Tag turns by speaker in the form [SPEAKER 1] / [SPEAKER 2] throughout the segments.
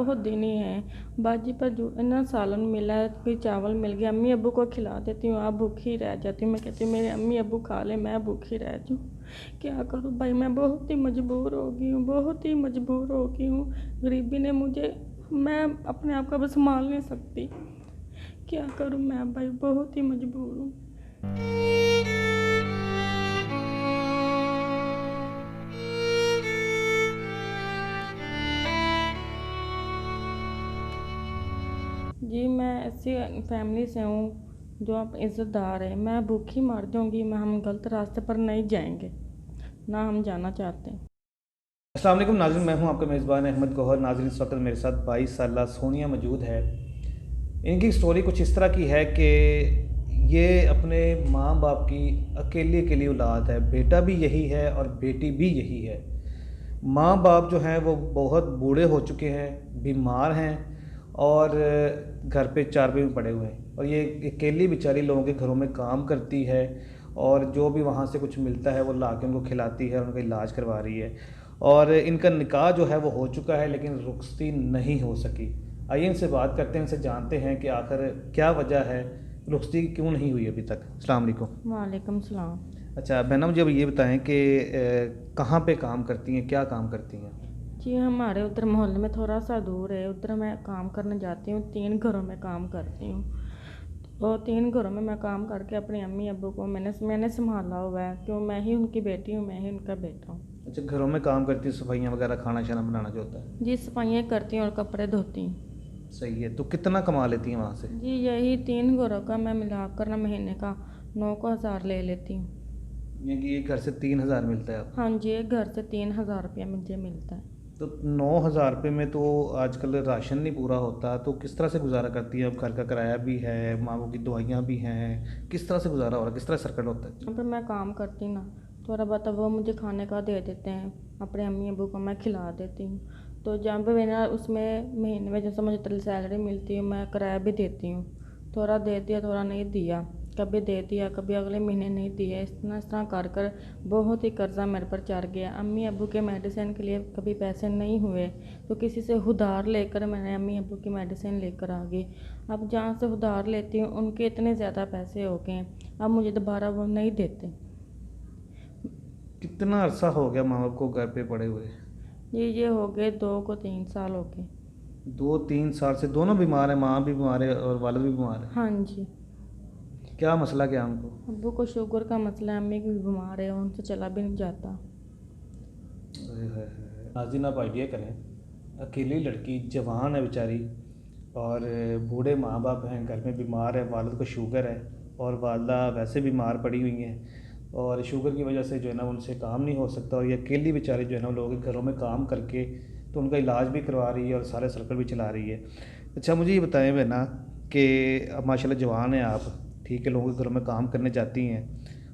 [SPEAKER 1] बहुत दिन ही हैं। बाजी पर जो इतना सालन मिला है, कोई चावल मिल गया, अम्मी अब्बू को खिला देती हूँ, आप भूखी रह जाती हूँ। मैं कहती हूँ मेरे अम्मी अब्बू खा ले, मैं भूखी रह जाऊँ। क्या करूँ भाई, मैं बहुत ही मजबूर हो गई हूँ, बहुत ही मजबूर हो गई हूँ। गरीबी ने मुझे, मैं अपने आप को अब संभाल नहीं सकती। क्या करूँ मैं भाई, बहुत ही मजबूर हूँ। जी, मैं ऐसी फैमिली से हूँ जो आप इज़्ज़तदार है। मैं भूखी मर जाऊँगी, मैं हम गलत रास्ते पर नहीं जाएंगे, ना हम जाना चाहते हैं।
[SPEAKER 2] अस्सलाम वालेकुम नाज़रीन, मैं हूं आपका मेज़बान अहमद गौहर। नाज़रीन, इस वक्त मेरे साथ 22 साला सोनिया मौजूद है। इनकी स्टोरी कुछ इस तरह की है कि ये अपने माँ बाप की अकेली अकेली औलाद है। बेटा भी यही है और बेटी भी यही है। माँ बाप जो हैं वो बहुत बूढ़े हो चुके हैं, बीमार हैं और घर पे चारपाई में पड़े हुए हैं, और ये अकेली बेचारी लोगों के घरों में काम करती है और जो भी वहाँ से कुछ मिलता है वो ला के उनको खिलाती है और उनका इलाज करवा रही है। और इनका निकाह जो है वो हो चुका है लेकिन रुखसती नहीं हो सकी। आइए इनसे बात करते हैं, इनसे जानते हैं कि आखिर क्या वजह है, रुखसती क्यों नहीं हुई अभी तक। अस्सलाम वालेकुम।
[SPEAKER 1] वालेकुम सलाम।
[SPEAKER 2] अच्छा बहना, मुझे अब ये बताएं कि कहाँ पे काम करती हैं, क्या काम करती हैं?
[SPEAKER 1] जी, हमारे उधर मोहल्ले में थोड़ा सा दूर है, उधर मैं काम करने जाती हूँ। 3 घरों में काम करती हूँ। तो 3 घरों में मैं काम करके अपनी अम्मी अब्बू को मैंने संभाला हुआ है, क्यों मैं ही उनकी बेटी हूँ, मैं ही उनका बेटा हूँ।
[SPEAKER 2] अच्छा, घरों में काम करती है, सफाइयाँ वगैरह, खाना शाना बनाना जो होता है।
[SPEAKER 1] जी, सफाइयाँ करती हूँ और कपड़े धोती हूँ।
[SPEAKER 2] सही है। तो कितना कमा लेती हैं वहाँ से?
[SPEAKER 1] जी, यही 3 घरों का मैं मिलाकर ना महीने का 9 को हज़ार ले लेती हूँ।
[SPEAKER 2] यानी कि एक घर से 3,000 मिलता है आपको?
[SPEAKER 1] हाँ जी, एक घर से 3,000 रुपया मुझे मिलता है।
[SPEAKER 2] तो 9,000 रुपये में तो आजकल राशन नहीं पूरा होता, तो किस तरह से गुजारा करती है? अब घर का किराया भी है, माँ बाप की दवाइयाँ भी हैं, किस तरह से गुजारा हो रहा है, किस तरह सर्कल होता है?
[SPEAKER 1] अब मैं काम करती ना, थोड़ा बहुत वो मुझे खाने का दे देते हैं, अपने अम्मी अब्बू को मैं खिला देती हूँ। तो जहाँ पे मेरा उसमें महीने में जैसे मुझे सैलरी मिलती है, मैं किराया भी देती हूँ। थोड़ा दे दिया, थोड़ा नहीं दिया, कभी दे दिया, कभी अगले महीने नहीं दिया। इस तरह कर कर बहुत ही कर्जा मेरे पर चढ़ गया। अम्मी अब्बू के मेडिसिन के लिए कभी पैसे नहीं हुए, तो किसी से उधार लेकर मैंने अम्मी अब्बू की मेडिसिन लेकर आ गई। अब जहाँ से उधार लेती हूँ उनके इतने ज़्यादा पैसे हो गए, अब मुझे दोबारा वो नहीं देते।
[SPEAKER 2] कितना अरसा हो गया माँ बाप को घर पे पड़े हुए?
[SPEAKER 1] ये हो गए 2 को 3 साल हो गए।
[SPEAKER 2] 2-3 साल से दोनों बीमार हैं, माँ भी बीमार है और वालिद भी बीमार है?
[SPEAKER 1] हाँ जी,
[SPEAKER 2] क्या मसला क्या है उनको?
[SPEAKER 1] अब्बू को शुगर का मसला है, अम्मी भी बीमार है, उनसे चला भी नहीं जाता।
[SPEAKER 2] नाज़रीन, आप आइडिया करें, अकेली लड़की जवान है बेचारी, और बूढ़े माँ बाप हैं, घर में बीमार है, वालिद को शुगर है और वालदा वैसे बीमार पड़ी हुई हैं, और शुगर की वजह से जो है ना उनसे काम नहीं हो सकता, और ये अकेली बेचारी जो है ना लोगों के घरों में काम करके तो उनका इलाज भी करवा रही है और सारे सर्कल भी चला रही है। अच्छा मुझे ये बताएं बहना कि अब माशाल्लाह जवान हैं आप, ठीक है, लोगों के घरों में काम करने जाती हैं।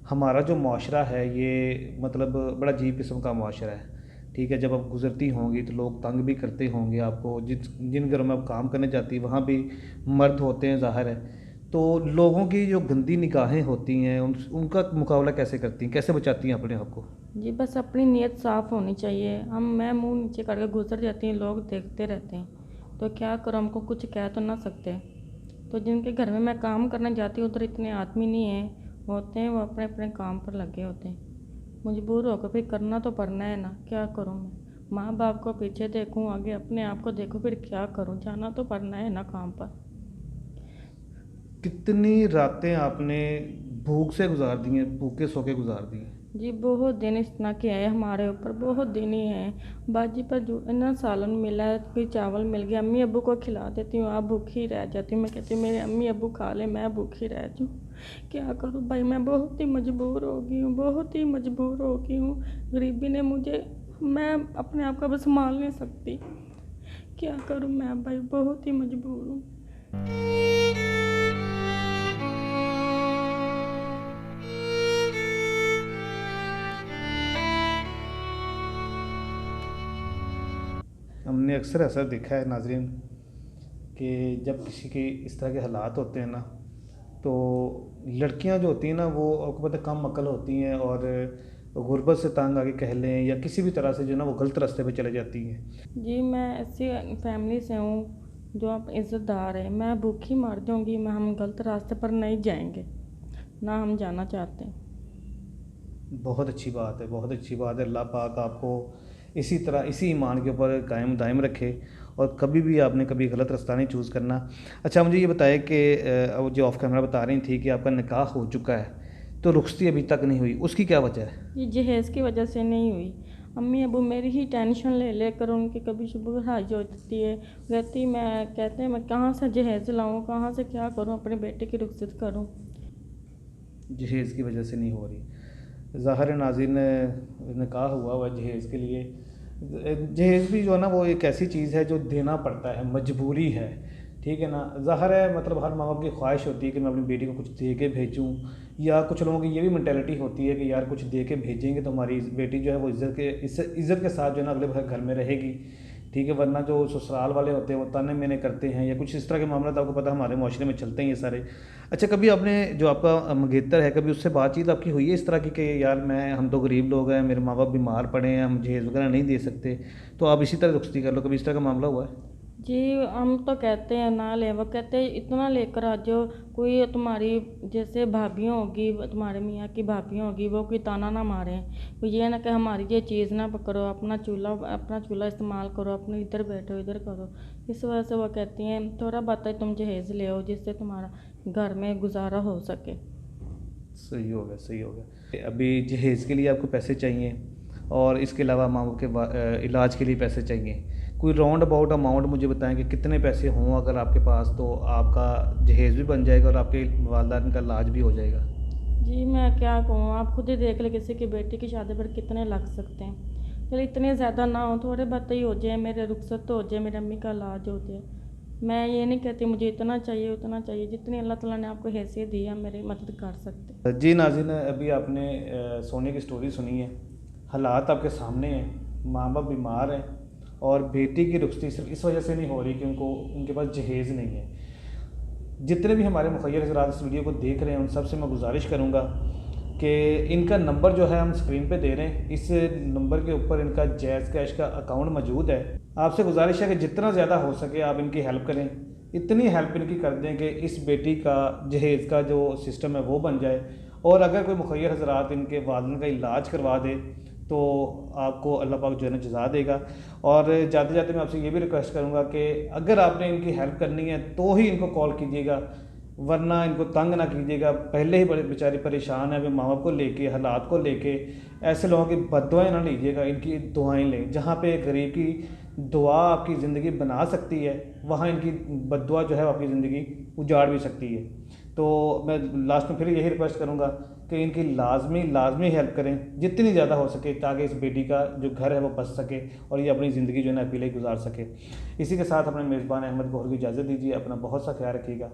[SPEAKER 2] हमारा जो मुआशरा है ये मतलब बड़ा अजीब किस्म का मुआशरा है, ठीक है। जब आप गुज़रती होंगी तो लोग तंग भी करते होंगे आपको, जिन घरों में आप काम करने जाती हैं वहाँ भी मर्द होते हैं, ज़ाहिर है। तो लोगों की जो गंदी निगाहें होती हैं उनका मुकाबला कैसे करती हैं, कैसे बचाती हैं अपने आप को?
[SPEAKER 1] जी, बस अपनी नीयत साफ़ होनी चाहिए। मैं मुंह नीचे करके गुजर जाती हूँ, लोग देखते रहते हैं, तो क्या करूँ, हमको कुछ कह तो ना सकते। तो जिनके घर में मैं काम करने जाती हूँ उधर इतने आदमी नहीं हैं, होते हैं वो अपने अपने काम पर लगे होते हैं। मजबूर होकर फिर करना तो पड़ना है ना, क्या करूँ मैं, माँ बाप को पीछे देखूँ, आगे अपने आप को देखूँ, फिर क्या करूँ, जाना तो पड़ना है ना काम पर।
[SPEAKER 2] कितनी रातें आपने भूख से गुजार दी हैं, भूखे सो के गुजार दी हैं?
[SPEAKER 1] जी, बहुत दिन इस तरह के आए हमारे ऊपर, बहुत दिन ही हैं। बाजी पर जो इतना सालन मिला है, कोई चावल मिल गया, अम्मी अब्बू को खिला देती हूँ, आप भूखी रह जाती हूँ। मैं कहती हूँ मेरे अम्मी अब्बू खा ले, मैं भूखी रह जाऊँ। क्या करूँ भाई, मैं बहुत ही मजबूर हो गई हूँ, बहुत ही मजबूर हो गई हूँ। गरीबी ने मुझे, मैं अपने आप को अब संभाल नहीं सकती। क्या करूँ मैं भाई, बहुत ही मजबूर हूँ।
[SPEAKER 2] हमने अक्सर ऐसा देखा है नाजरीन कि जब किसी के इस तरह के हालात होते हैं ना, तो लड़कियां जो होती हैं ना वो आपको पता है कम अक्ल होती हैं, और गुर्बत से तंग आके कह लें, या किसी भी तरह से जो है ना वो गलत रास्ते पे चले जाती हैं?
[SPEAKER 1] जी, मैं ऐसी फैमिली से हूँ जो आप इज़्ज़तदार है। मैं भूखी मर जाऊँगी, मैं हम गलत रास्ते पर नहीं जाएंगे, ना हम जाना चाहते हैं।
[SPEAKER 2] बहुत अच्छी बात है, बहुत अच्छी बात है। अल्लाह पाक आपको इसी तरह इसी ईमान के ऊपर कायम दायम रखे, और कभी भी आपने कभी गलत रास्ता नहीं चूज़ करना। अच्छा, मुझे ये बताएं कि अब जो ऑफ कैमरा बता रही थी कि आपका निकाह हो चुका है, तो रुखसती अभी तक नहीं हुई, उसकी क्या वजह है?
[SPEAKER 1] ये जहेज़ की वजह से नहीं हुई। अम्मी अबू मेरी ही टेंशन ले लेकर उनकी कभी सुबह हाज होती है, कहती मैं कहते हैं मैं कहाँ से जहेज़ लाऊँ, कहाँ से क्या करूँ, अपने बेटे की रुखसत करूँ।
[SPEAKER 2] जहेज़ की वजह से नहीं हो रही। ज़ाहिर है नाज़रीन, निकाह हुआ है जहेज़ के लिए। जहेज़ भी जो है ना वो एक ऐसी चीज़ है जो देना पड़ता है, मजबूरी है, ठीक है ना। ज़ाहिर है मतलब हर माँ बाप की ख्वाहिश होती है कि मैं अपनी बेटी को कुछ दे के भेजूँ, या कुछ लोगों की ये भी मैंटेलिटी होती है कि यार कुछ दे के भेजेंगे तो हमारी बेटी जो है वो इज़्ज़त के साथ जो है ना अगले घर में रहेगी, ठीक है। वरना जो ससुराल वाले होते हैं वो ताने मेने करते हैं, या कुछ इस तरह के मामला तो आपको पता है हमारे माशरे में चलते हैं ये सारे। अच्छा, कभी आपने जो आपका मंगेतर है, कभी उससे बातचीत आपकी हुई है इस तरह की कि यार हम तो गरीब लोग हैं, मेरे माँ बाप बीमार पड़े हैं, हम जहेज़ वगैरह नहीं दे सकते, तो आप इसी तरह रुखसती कर लो, कभी इस तरह का मामला हुआ है?
[SPEAKER 1] जी, हम तो कहते हैं ना ले, वो कहते हैं इतना लेकर आ जाओ, कोई तुम्हारी जैसे भाभियाँ होगी, तुम्हारे मियाँ की भाभियाँ होगी, वो कोई ताना ना मारें, वो ये ना कि हमारी ये चीज़ ना पकड़ो, अपना चूल्हा इस्तेमाल करो, अपने इधर बैठो इधर करो। इस वजह से वो कहती हैं थोड़ा बहुत तुम जहेज़ ले आओ जिससे तुम्हारा घर में गुजारा हो सके।
[SPEAKER 2] सही हो गया, सही हो गया। अभी जहेज़ के लिए आपको पैसे चाहिए, और इसके अलावा माँ बाप के इलाज के लिए पैसे चाहिए। कोई राउंड अबाउट अमाउंट मुझे बताएं कि कितने पैसे हों अगर आपके पास, तो आपका जहेज़ भी बन जाएगा और आपके वालदैन का इलाज भी हो जाएगा।
[SPEAKER 1] जी, मैं क्या कहूँ, आप खुद ही देख ले किसी की बेटी की शादी पर कितने लग सकते हैं। चलो इतने ज़्यादा ना हो, थोड़े बहुत ही हो जाए, मेरे रुखसत तो हो जाए, मेरी अम्मी का इलाज हो जाए। मैं ये नहीं कहती मुझे इतना चाहिए उतना चाहिए, जितनी अल्लाह ताला ने आपको हैसियत दी है मेरी मदद कर सकते।
[SPEAKER 2] जी नाज़रीन, अभी आपने सोने की स्टोरी सुनी है, हालात आपके सामने हैं, माँ बाप बीमार हैं, और बेटी की रुखसती सिर्फ इस वजह से नहीं हो रही कि उनके पास जहेज़ नहीं है। जितने भी हमारे मुखय्यर हज़रात इस वीडियो को देख रहे हैं, उन सब से मैं गुजारिश करूँगा कि इनका नंबर जो है हम स्क्रीन पे दे रहे हैं, इस नंबर के ऊपर इनका जैज़ कैश का अकाउंट मौजूद है। आपसे गुजारिश है कि जितना ज़्यादा हो सके आप इनकी हेल्प करें, इतनी हेल्प इनकी कर दें कि इस बेटी का जहेज़ का जो सिस्टम है वो बन जाए। और अगर कोई मुखय्यर हज़रात इनके वालिदैन का इलाज करवा दे तो आपको अल्लाह पाक जो है ना जज़ा देगा। और जाते जाते मैं आपसे ये भी रिक्वेस्ट करूँगा कि अगर आपने इनकी हेल्प करनी है तो ही इनको कॉल कीजिएगा, वरना इनको तंग ना कीजिएगा। पहले ही बड़े बेचारी परेशान है, वे माँ बाप को लेके, हालात को लेके। ऐसे लोगों की बद्दुआएं ना लीजिएगा, इनकी दुआएं लें। जहाँ पे गरीब की दुआ आपकी ज़िंदगी बना सकती है, वहाँ इनकी बद्दुआ जो है आपकी ज़िंदगी उजाड़ भी सकती है। तो मैं लास्ट में फिर यही रिक्वेस्ट करूँगा कि इनकी लाजमी हेल्प करें जितनी ज़्यादा हो सके, ताकि इस बेटी का जो घर है वो बच सके और ये अपनी ज़िंदगी जो है ना अकेले गुजार सके। इसी के साथ अपने मेज़बान अहमद गौहर को इजाज़त दीजिए। अपना बहुत सा ख्याल रखिएगा।